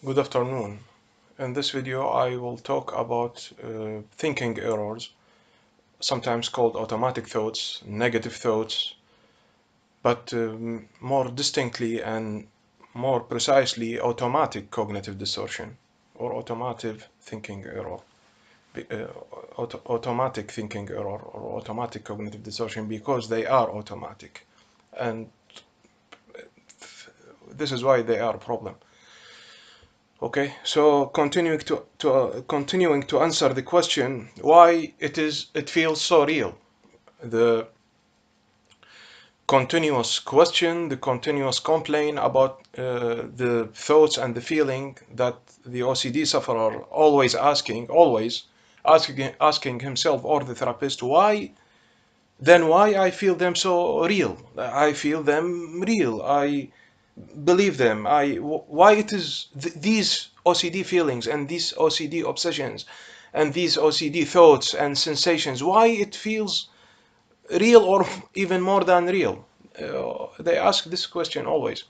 Good afternoon. In this video, I will talk about thinking errors, sometimes called automatic thoughts, negative thoughts, but more distinctly and more precisely, automatic cognitive distortion or automatic thinking error. Automatic thinking error or automatic cognitive distortion because they are automatic. And this is why they are a problem. Okay, so continuing to answer the question why it feels so real. The continuous question, the continuous complaint about the thoughts and the feeling that the OCD sufferer always asking himself or the therapist why I feel them so real. I feel them real. I believe them. Why it is these OCD feelings and these OCD obsessions and these OCD thoughts and sensations, why it feels real or even more than real? They ask this question always.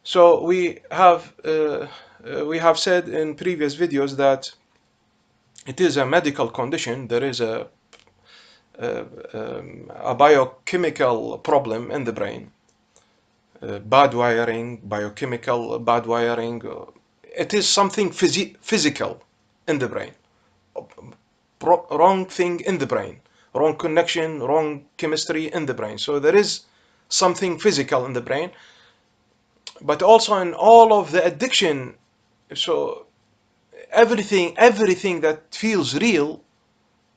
So we have said in previous videos that it is a medical condition. There is a biochemical problem in the brain. Bad wiring, biochemical bad wiring. It is something physical in the brain. Wrong thing in the brain. Wrong connection, wrong chemistry in the brain. So there is something physical in the brain. But also in all of the addiction, so everything that feels real,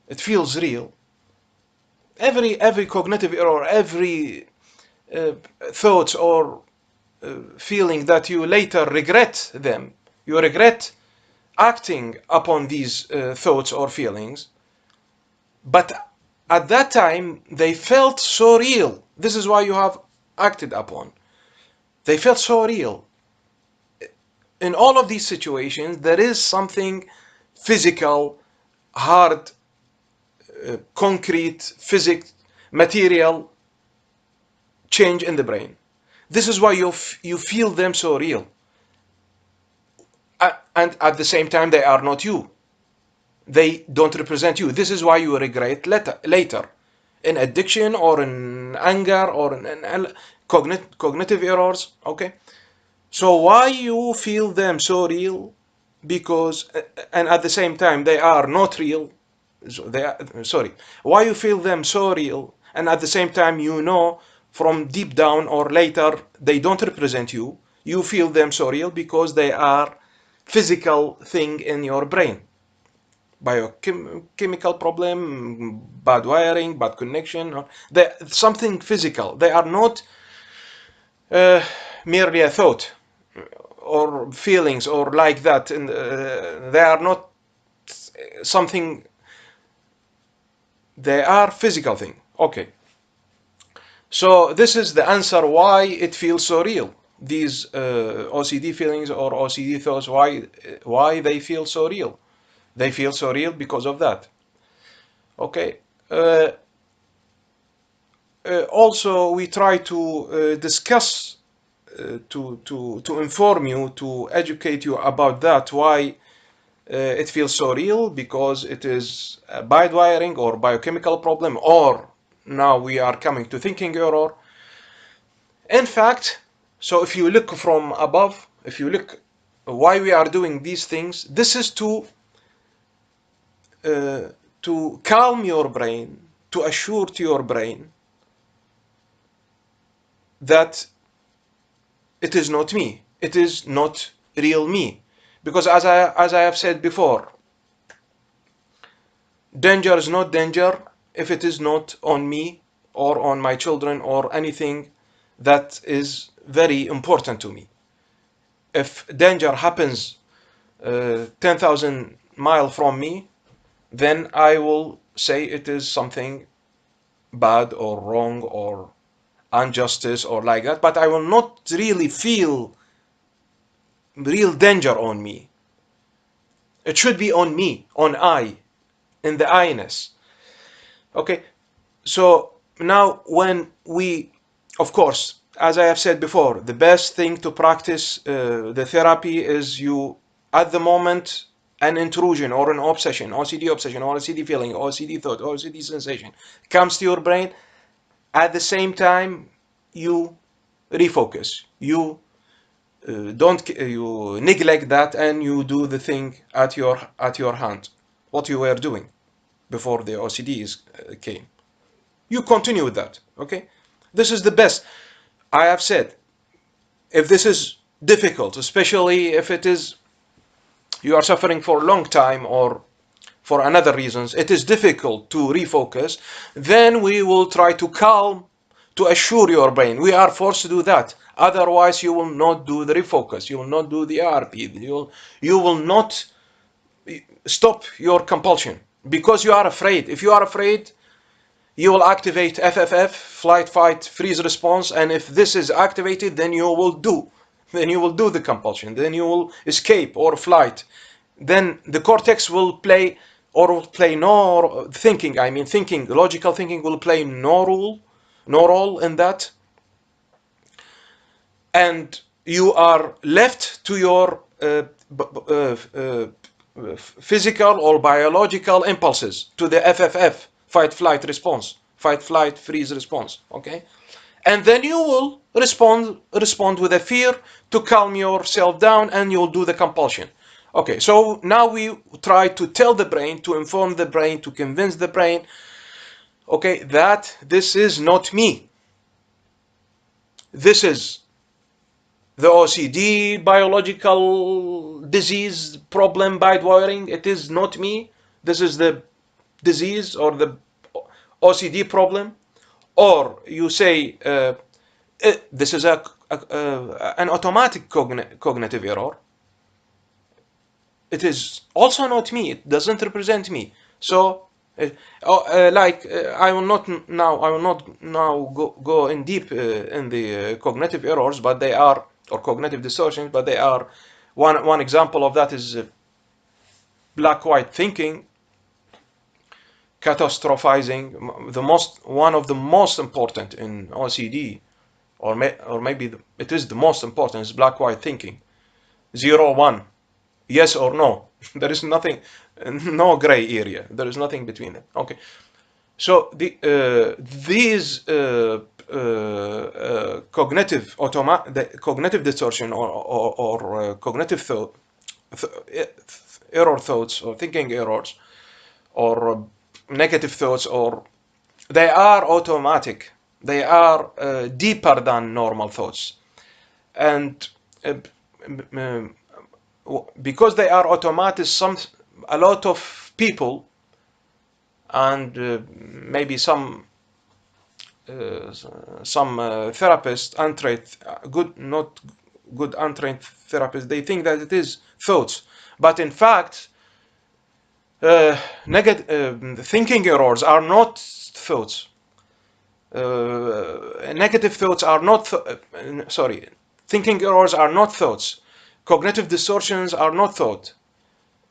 it feels real. Every cognitive error, every thoughts or feeling that you later regret them. You regret acting upon these thoughts or feelings, but at that time they felt so real. This is why you have acted upon. They felt so real. In all of these situations, there is something physical, hard, concrete, material change in the brain. This is why you feel them so real. And at the same time, they are not you. They don't represent you. This is why you regret later in addiction or in anger or in cognitive errors. Okay, so why you feel them so real? Because and at the same time they are not real. Why you feel them so real and at the same time you know from deep down or later they don't represent you. You feel them so real because they are physical thing in your brain. Biochemical problem, bad wiring, bad connection, or something physical. They are not merely a thought or feelings or like that. And they are not something. They are physical thing. Okay. So this is the answer why it feels so real. These OCD feelings or OCD thoughts, why they feel so real. They feel so real because of that. Okay. Also, we try to discuss, to inform you, to educate you about that, why it feels so real, because it is a bad wiring or biochemical problem, or now we are coming to thinking error. In fact, so if you look from above, if you look why we are doing these things, this is to calm your brain, to assure to your brain that it is not me, it is not real me. Because as I have said before, danger is not danger if it is not on me or on my children or anything that is very important to me. If danger happens 10,000 miles from me, then I will say it is something bad or wrong or injustice or like that, but I will not really feel real danger on me. It should be on me, on I, in the I-ness. Okay, so now when we, of course, as I have said before, the best thing to practice the therapy is you, at the moment, an intrusion or an obsession, OCD obsession, or OCD feeling, OCD thought, OCD sensation comes to your brain. At the same time, you refocus. You neglect that, and you do the thing at your hand, what you were doing before the OCD came. You continue with that. Okay, this is the best. I have said, if this is difficult, especially if it is you are suffering for a long time or for another reasons, it is difficult to refocus, then we will try to calm, to assure your brain. We are forced to do that. Otherwise, you will not do the refocus. You will not do the ARP. You will not stop your compulsion because you are afraid. If you are afraid, you will activate FFF, flight, fight, freeze response, and if this is activated, then you will do the compulsion, then you will escape or flight. Then the cortex will play, or will play no thinking, thinking, logical thinking will play no role in that, and you are left to your physical or biological impulses, to the FFF, fight, flight response, fight, flight, freeze response. Okay, and then you will respond with a fear to calm yourself down, and you'll do the compulsion. Okay, so now we try to tell the brain, to inform the brain, to convince the brain, okay, that this is not me. This is the OCD biological disease problem by wiring. It is not me. This is the disease or the OCD problem. Or you say, this is an automatic cognitive error. It is also not me. It doesn't represent me. So, I will not now go in deep in the cognitive errors, but they are, or cognitive distortions, but they are one example of that is black-white thinking, catastrophizing. One of the most important in OCD, or maybe it is the most important, is black-white thinking. 0-1, yes or no. There is nothing, no gray area. There is nothing between them. Okay, so these cognitive distortion or cognitive error thoughts or thinking errors or negative thoughts, or they are automatic. They are deeper than normal thoughts, and because they are automatic, a lot of people, and maybe some therapists, not good untrained therapists, they think that it is thoughts, but in fact, thinking errors are not thoughts. Negative thoughts are not. Sorry, thinking errors are not thoughts. Cognitive distortions are not thought.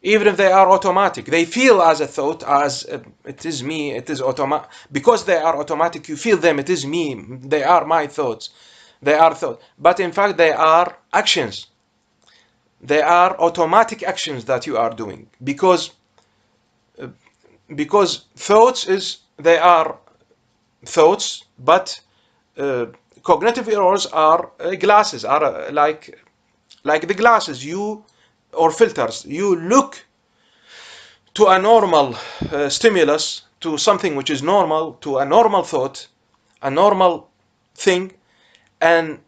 Even if they are automatic, they feel as a thought, as it is me, it is automatic. Because they are automatic, you feel them, it is me, they are my thoughts, they are thoughts. But in fact, they are actions. They are automatic actions that you are doing. Because thoughts they are thoughts, but cognitive errors are glasses, are like the glasses or filters. You look to a normal stimulus, to something which is normal, to a normal thought, a normal thing, and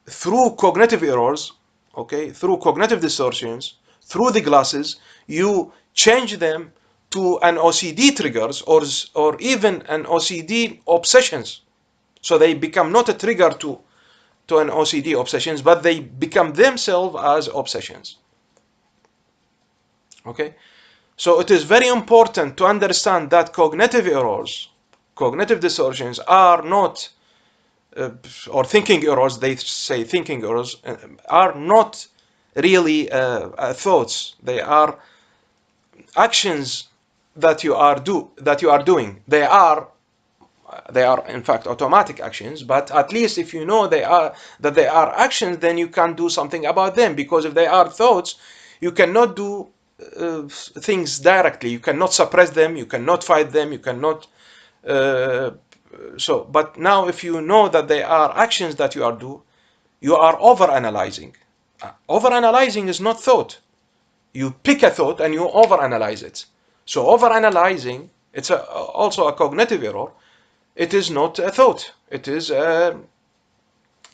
through cognitive errors, okay, through cognitive distortions, through the glasses, you change them to an OCD triggers, or even an OCD obsessions. So they become not a trigger to an OCD obsessions, but they become themselves as obsessions. Okay, so it is very important to understand that cognitive errors, cognitive distortions are not, or thinking errors, they say thinking errors, are not really thoughts. They are actions that you are doing. They are They are in fact automatic actions, but at least if you know that they are actions, then you can do something about them. Because if they are thoughts, you cannot do things directly. You cannot suppress them. You cannot fight them. You cannot. Uh, but now if you know that they are actions that you are do, you are over analyzing. Over analyzing is not thought. You pick a thought and you over analyze it. So over analyzing, it's also a cognitive error. It is not a thought. It is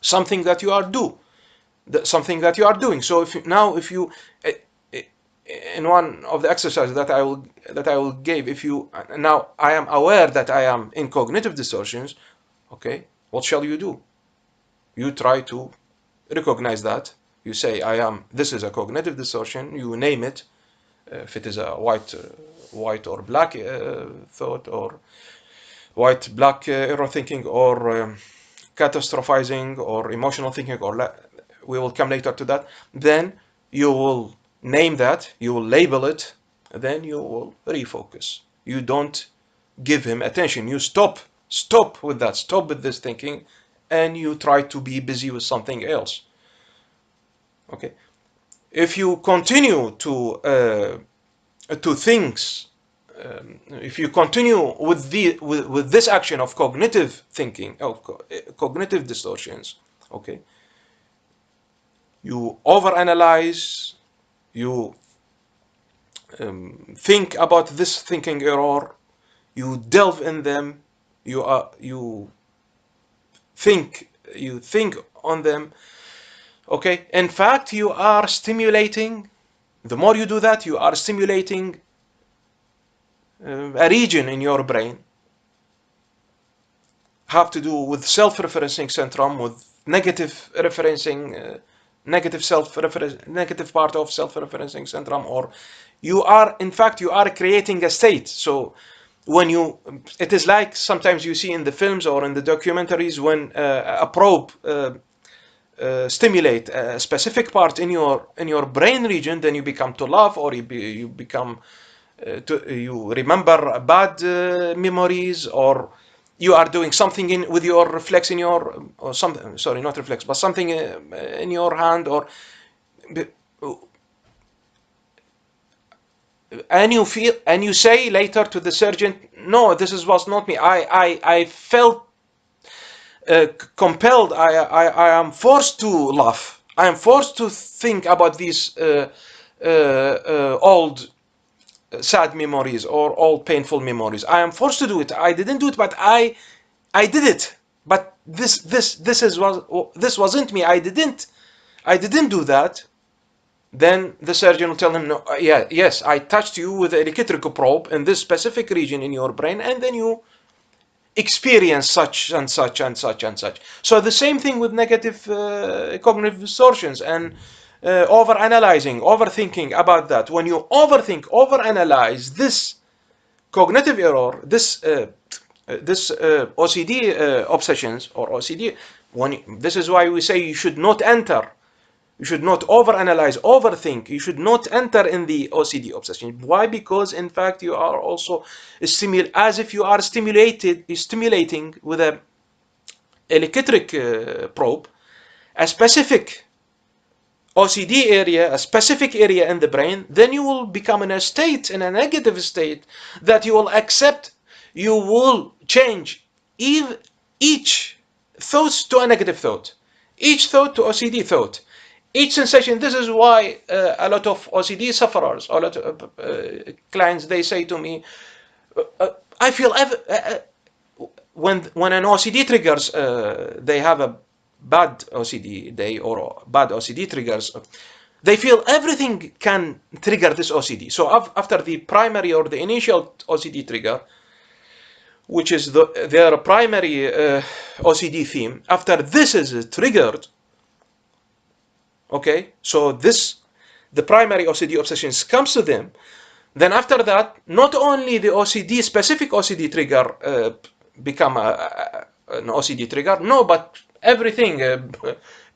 something that you are something that you are doing. So if you in one of the exercises that I will give, if you now I am aware that I am in cognitive distortions, okay, what shall you do? You try to recognize that. You say this is a cognitive distortion. You name it. If it is a white or black thought, or white black error thinking, or catastrophizing, or emotional thinking, or we will come later to that. Then you will name that, you will label it, then you will refocus. You don't give him attention. You stop with that, stop with this thinking, and you try to be busy with something else. Okay, if you continue to things, if you continue with this action of cognitive thinking, of cognitive distortions, okay, you overanalyze, you think about this thinking error, you delve in them, you think on them. Okay, in fact, you are stimulating. The more you do that, you are stimulating a region in your brain, have to do with self-referencing syndrome, with negative referencing, negative part of self-referencing syndrome, or you are creating a state. So when it is like sometimes you see in the films or in the documentaries, when a probe stimulate a specific part in your brain region, then you become to laugh, or you become you remember bad memories, or you are doing something with your reflex in your, or something, sorry, not reflex, but something in your hand, or and you feel, and you say later to the surgeon, no, was not me. I felt compelled. I am forced to laugh. I am forced to think about these old sad memories or old painful memories. I am forced to do it. I didn't do it, but I did it. But this wasn't me. I didn't do that. Then the surgeon will tell him, no, yes, I touched you with an electrical probe in this specific region in your brain, and then you experience such and such and such and such. So the same thing with negative cognitive distortions and over-analyzing, overthinking about that. When you overthink, over-analyze this cognitive error, this OCD obsessions or OCD, this is why we say you should not enter. You should not overanalyze, overthink. You should not enter in the OCD obsession. Why? Because in fact you are also as if you are stimulating with a electric probe a specific OCD area, a specific area in the brain. Then you will become in a negative state that you will accept. You will change each thought to a negative thought, each thought to OCD thought, each sensation. This is why a lot of OCD sufferers, a lot of clients, they say to me, I feel when an OCD triggers, they have a bad OCD day or bad OCD triggers, they feel everything can trigger this OCD. So after the primary or the initial OCD trigger, which is their primary OCD theme, after this is triggered, okay, so the primary OCD obsessions comes to them, then after that, not only the specific OCD trigger become an OCD trigger, no, but everything,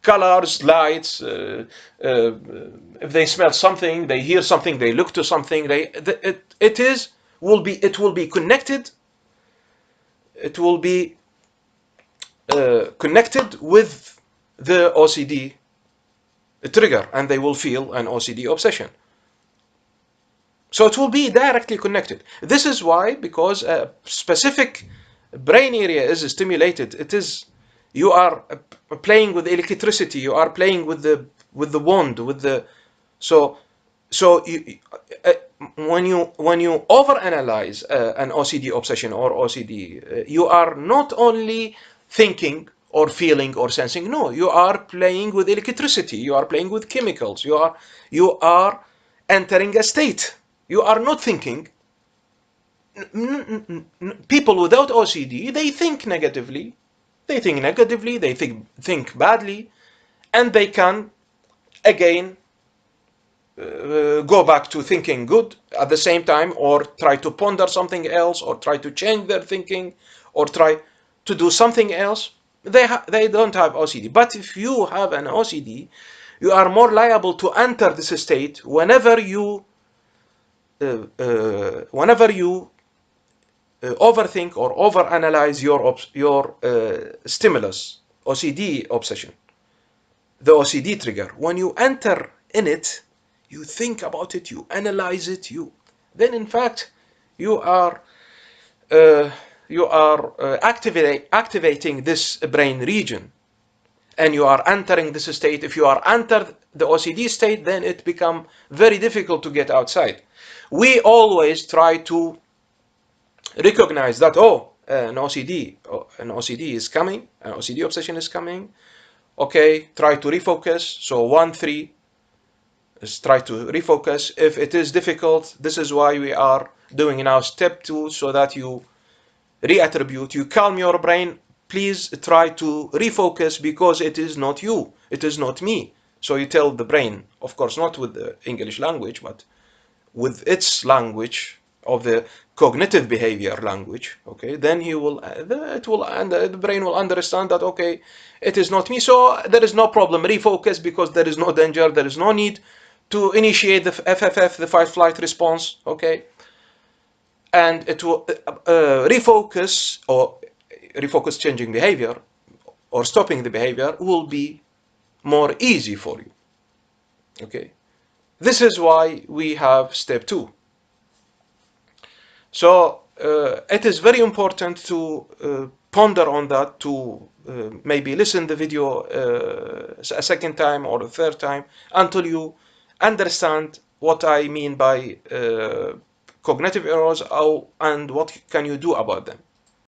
colors, lights, if they smell something, they hear something, they look to something, it will be connected it will be connected with the OCD trigger, and they will feel an OCD obsession. So it will be directly connected. This is why, because a specific brain area is stimulated, you are playing with electricity, you are playing with the wand, with the so so you, uh, when you overanalyze an OCD obsession or OCD, you are not only thinking or feeling or sensing. No, you are playing with electricity. You are playing with chemicals. You are entering a state. You are not thinking. People without OCD, they think negatively. They think negatively. They think badly, and they can again go back to thinking good at the same time, or try to ponder something else, or try to change their thinking, or try to do something else. They don't have OCD. But if you have an OCD, you are more liable to enter this state whenever you overthink or overanalyze your stimulus, OCD obsession, the OCD trigger. When you enter in it, you think about it, you analyze it, then in fact you are uh, activating this brain region, and you are entering this state. If you are entered the OCD state, then it becomes very difficult to get outside. We always try to recognize that, oh, an OCD is coming, an OCD obsession is coming. Okay, try to refocus. So 1, 3 is try to refocus. If it is difficult, this is why we are doing now step 2, so that you reattribute, you calm your brain. Please try to refocus, because it is not you, it is not me. So you tell the brain, of course not with the English language, but with its language of the cognitive behavior language. Okay, then the brain will understand that, okay, it is not me, so there is no problem. Refocus, because there is no danger, there is no need to initiate the FFF, the fight flight response. Okay, and it will refocus, or refocus changing behavior, or stopping the behavior, will be more easy for you. Okay, this is why we have step 2. So it is very important to ponder on that, to maybe listen the video a second time or a third time, until you understand what I mean by cognitive errors, and what can you do about them.